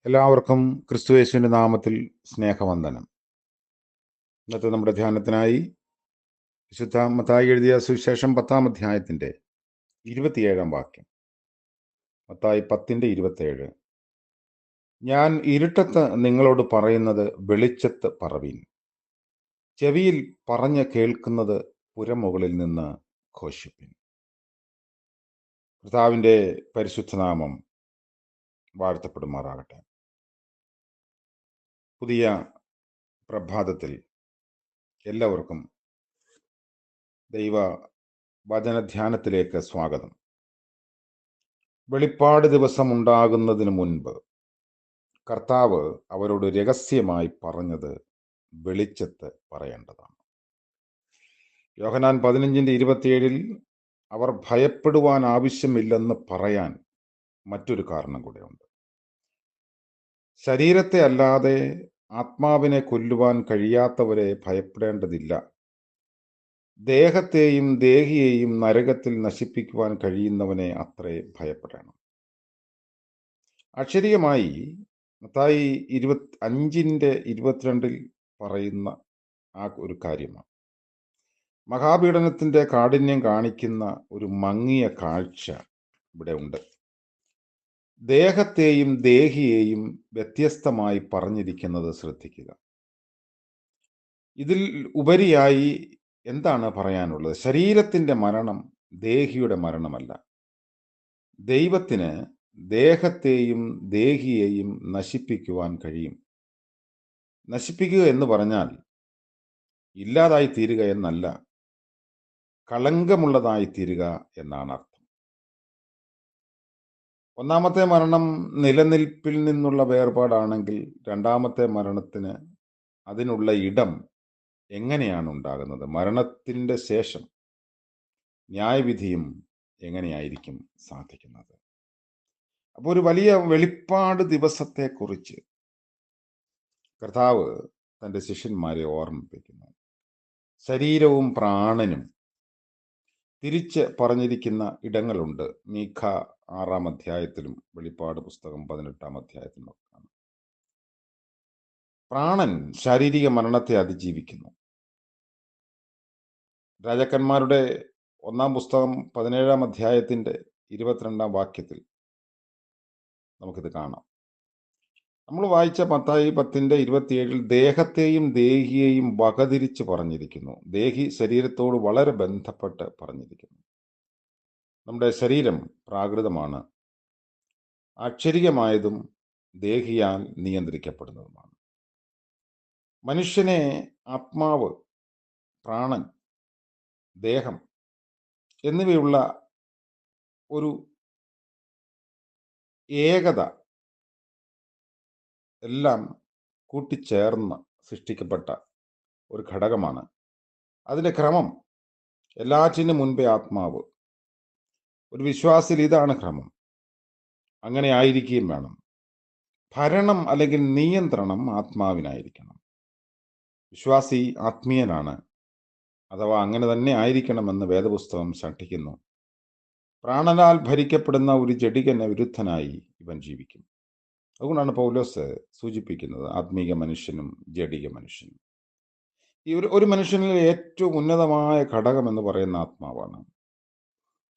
എല്ലാവർക്കും ക്രിസ്തുയേശുവിൻ്റെ നാമത്തിൽ സ്നേഹവന്ദനം. ഇന്നത്തെ നമ്മുടെ ധ്യാനത്തിനായി വിശുദ്ധ മത്തായി എഴുതിയ സുവിശേഷം 10-ാം അധ്യായത്തിൻ്റെ 27-ാം വാക്യം. മത്തായി 10:27. ഞാൻ ഇരുട്ടത്ത് നിങ്ങളോട് പറയുന്നത് വെളിച്ചത്ത് പറവീൻ, ചെവിയിൽ പറഞ്ഞ് കേൾക്കുന്നത് പുരമുകളിൽ നിന്ന് ഘോഷിപ്പിൻ. കർത്താവിൻ്റെ പരിശുദ്ധനാമം വാഴ്ത്തപ്പെടുമാറാകട്ടെ. പുതിയ പ്രഭാതത്തിൽ എല്ലാവർക്കും ദൈവ വചനധ്യാനത്തിലേക്ക് സ്വാഗതം. വെളിപ്പാട് ദിവസം ഉണ്ടാകുന്നതിന് മുൻപ് കർത്താവ് അവരോട് രഹസ്യമായി പറഞ്ഞത് വെളിച്ചത്ത് പറയേണ്ടതാണ്. യോഹന്നാൻ 15:27 അവർ ഭയപ്പെടുവാൻ ആവശ്യമില്ലെന്ന് പറയാൻ മറ്റൊരു കാരണം കൂടെയുണ്ട്. ശരീരത്തെ അല്ലാതെ ആത്മാവിനെ കൊല്ലുവാൻ കഴിയാത്തവരെ ഭയപ്പെടേണ്ടതില്ല, ദേഹത്തെയും ദേഹിയെയും നരകത്തിൽ നശിപ്പിക്കുവാൻ കഴിയുന്നവനെ അത്രേ ഭയപ്പെടണം. അക്ഷരീയമായി മത്തായി 25:22 പറയുന്ന ആ ഒരു കാര്യമാണ്. മഹാപീഡനത്തിന്റെ കാഠിന്യം കാണിക്കുന്ന ഒരു മങ്ങിയ കാഴ്ച ഇവിടെ ഉണ്ട്. ദേഹത്തെയും ദേഹിയെയും വ്യത്യസ്തമായി പറഞ്ഞിരിക്കുന്നത് ശ്രദ്ധിക്കുക. ഇതിൽ ഉപരിയായി എന്താണ് പറയാനുള്ളത്? ശരീരത്തിന്റെ മരണം ദേഹിയുടെ മരണമല്ല. ദൈവത്തിന് ദേഹത്തെയും ദേഹിയെയും നശിപ്പിക്കുവാൻ കഴിയും. നശിപ്പിക്കുക എന്ന് പറഞ്ഞാൽ ഇല്ലാതായി തീരുക എന്നല്ല, കളങ്കമുള്ളതായി തീരുക എന്നാണ് അർത്ഥം. ഒന്നാമത്തെ മരണം നിലനിൽപ്പിൽ നിന്നുള്ള വേർപാടാണെങ്കിൽ രണ്ടാമത്തെ മരണത്തിന് അതിനുള്ള ഇടം എങ്ങനെയാണ് ഉണ്ടാകുന്നത്? മരണത്തിൻ്റെ ശേഷം ന്യായവിധിയും എങ്ങനെയായിരിക്കും സാധിക്കുന്നത്? അപ്പോൾ ഒരു വലിയ വെളിപ്പാട് ദിവസത്തെക്കുറിച്ച് കർത്താവ് തൻ്റെ ശിഷ്യന്മാരെ ഓർമ്മിപ്പിക്കുന്നു. ശരീരവും പ്രാണനും തിരിച്ച് പറഞ്ഞിരിക്കുന്ന ഇടങ്ങളുണ്ട്. മീഖ 6-ാം അധ്യായത്തിലും വെളിപ്പാട് പുസ്തകം 18-ാം അധ്യായത്തിലും ഒക്കെയാണ്. പ്രാണൻ ശാരീരിക മരണത്തെ അതിജീവിക്കുന്നു. രാജാക്കന്മാരുടെ 1-ാം പുസ്തകം 17-ാം അധ്യായത്തിൻ്റെ 22-ാം വാക്യത്തിൽ നമുക്കിത് കാണാം. നമ്മൾ വായിച്ച മത്തായി 10:27 ദേഹത്തെയും ദേഹിയെയും വകതിരിച്ച് പറഞ്ഞിരിക്കുന്നു. ദേഹി ശരീരത്തോട് വളരെ ബന്ധപ്പെട്ട് പറഞ്ഞിരിക്കുന്നു. നമ്മുടെ ശരീരം പ്രാകൃതമാണ്, അക്ഷരികമായതും ദേഹിയാൽ നിയന്ത്രിക്കപ്പെടുന്നതുമാണ്. മനുഷ്യനെ ആത്മാവ്, പ്രാണൻ, ദേഹം എന്നിവയുള്ള ഒരു ഏകത എല്ലാം കൂട്ടിച്ചേർന്ന് സൃഷ്ടിക്കപ്പെട്ട ഒരു ഘടകമാണ്. അതിൻ്റെ ക്രമം എല്ലാറ്റിനും മുൻപേ ആത്മാവ്. ഒരു വിശ്വാസിയിൽ ഇതാണ് ക്രമം. അങ്ങനെ ആയിരിക്കുകയും വേണം. ഭരണം അല്ലെങ്കിൽ നിയന്ത്രണം ആത്മാവിനായിരിക്കണം. വിശ്വാസി ആത്മീയനാണ്, അഥവാ അങ്ങനെ തന്നെ ആയിരിക്കണമെന്ന് വേദപുസ്തകം ശഠിക്കുന്നു. പ്രാണനാൽ ഭരിക്കപ്പെടുന്ന ഒരു ജഡികന് വിരുദ്ധനായി ഇവൻ ജീവിക്കും. അതുകൊണ്ടാണ് പൗലോസ് സൂചിപ്പിക്കുന്നത് ആത്മീക മനുഷ്യനും ജഡിക മനുഷ്യനും. ഈ ഒരു മനുഷ്യനിൽ ഏറ്റവും ഉന്നതമായ ഘടകം എന്ന് പറയുന്ന ആത്മാവാണ്.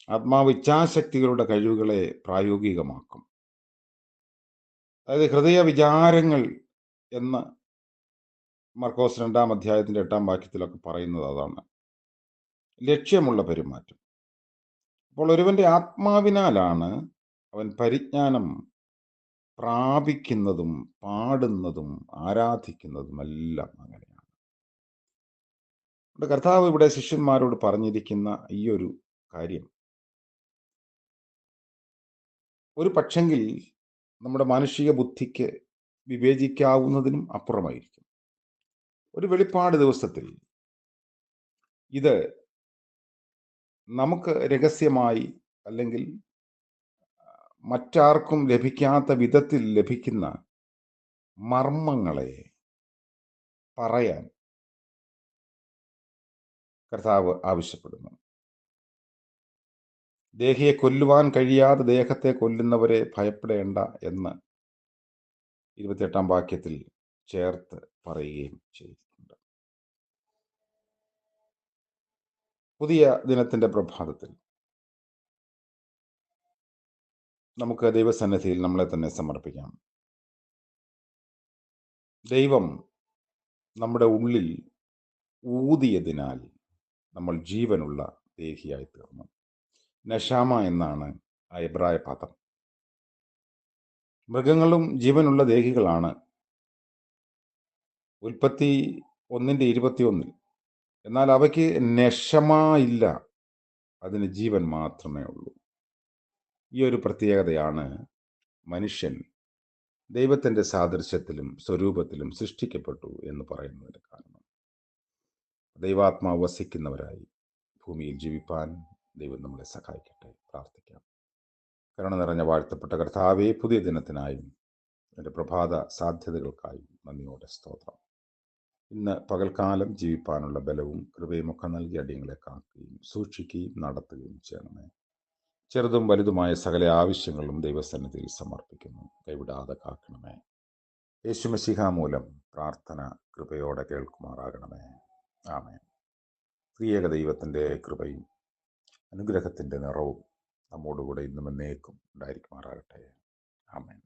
ആത്മാവ് ഇച്ഛാശക്തികളുടെ കഴിവുകളെ പ്രായോഗികമാക്കും. അതായത് ഹൃദയ വിചാരങ്ങൾ എന്ന് മർക്കോസ് 2-ാം അധ്യായത്തിൻ്റെ 8-ാം വാക്യത്തിലൊക്കെ പറയുന്നത് അതാണ്. ലക്ഷ്യമുള്ള പെരുമാറ്റം. അപ്പോൾ ഒരുവന്റെ ആത്മാവിനാലാണ് അവൻ പരിജ്ഞാനം പ്രാപിക്കുന്നതും പാടുന്നതും ആരാധിക്കുന്നതും എല്ലാം അങ്ങനെയാണ്. കർത്താവ് ഇവിടെ ശിഷ്യന്മാരോട് പറഞ്ഞിരിക്കുന്ന ഈ ഒരു കാര്യം ഒരു പക്ഷെങ്കിൽ നമ്മുടെ മാനുഷിക ബുദ്ധിക്ക് വിവേചിക്കാവുന്നതിനും അപ്പുറമായിരിക്കും. ഒരു വെളിപ്പാട് ദിവസത്തിൽ ഇത് നമുക്ക് രഹസ്യമായി അല്ലെങ്കിൽ മറ്റാർക്കും ലഭിക്കാത്ത വിധത്തിൽ ലഭിക്കുന്ന മർമ്മങ്ങളെ പറയാൻ കർത്താവ് ആവശ്യപ്പെടുന്നു. ദേഹിയെ കൊല്ലുവാൻ കഴിയാതെ ദേഹത്തെ കൊല്ലുന്നവരെ ഭയപ്പെടേണ്ട എന്ന് 28 വാക്യത്തിൽ ചേർത്ത് പറയുകയും ചെയ്തിട്ടുണ്ട്. പുതിയ ദിനത്തിൻ്റെ പ്രഭാതത്തിൽ നമുക്ക് ദൈവസന്നിധിയിൽ നമ്മളെ തന്നെ സമർപ്പിക്കാം. ദൈവം നമ്മുടെ ഉള്ളിൽ ഊതിയതിനാൽ നമ്മൾ ജീവനുള്ള ദേഹിയായി തീർന്നു. നഷാമ എന്നാണ് ആ എബ്രായ പദം. മൃഗങ്ങളും ജീവനുള്ള ദേഹികളാണ്. ഉൽപ്പത്തി 1:21. എന്നാൽ അവയ്ക്ക് നഷമ ഇല്ല, അതിന് ജീവൻ മാത്രമേ ഉള്ളൂ. ഈ ഒരു പ്രത്യേകതയാണ് മനുഷ്യൻ ദൈവത്തിൻ്റെ സാദൃശ്യത്തിലും സ്വരൂപത്തിലും സൃഷ്ടിക്കപ്പെട്ടു എന്ന് പറയുന്നതിന് കാരണം. ദൈവാത്മാവ് വസിക്കുന്നവരായി ഭൂമിയിൽ ജീവിപ്പാൻ ദൈവം നമ്മളെ സഹായിക്കട്ടെ. പ്രാർത്ഥിക്കാം. കരുണ നിറഞ്ഞ വാഴ്ത്തപ്പെട്ട കർത്താവേ, പുതിയ ദിനത്തിനായും എൻ്റെ പ്രഭാത സാധ്യതകൾക്കായും നന്ദിയോടെ സ്തോത്രം. ഇന്ന് പകൽക്കാലം ജീവിപ്പാനുള്ള ബലവും കൃപയും ഒക്കെ നൽകി അടിയങ്ങളെ കാക്കുകയും സൂക്ഷിക്കുകയും നടത്തുകയും ചെയ്യണമേ. ചെറുതും വലുതുമായ സകല ആവശ്യങ്ങളും ദൈവസന്നിധിയിൽ സമർപ്പിക്കുന്നു. കൈവിടാതെ കാക്കണമേ. യേശുമശിഹ മൂലം പ്രാർത്ഥന കൃപയോടെ കേൾക്കുമാറാകണമേ. ആമേൻ. ത്രിയേക ദൈവത്തിൻ്റെ കൃപയും അനുഗ്രഹത്തിൻ്റെ നിറവും നമ്മോടുകൂടെ ഇന്നും എന്നേക്കും ഉണ്ടായിരിക്കുമാറാകട്ടെ. ആമേൻ.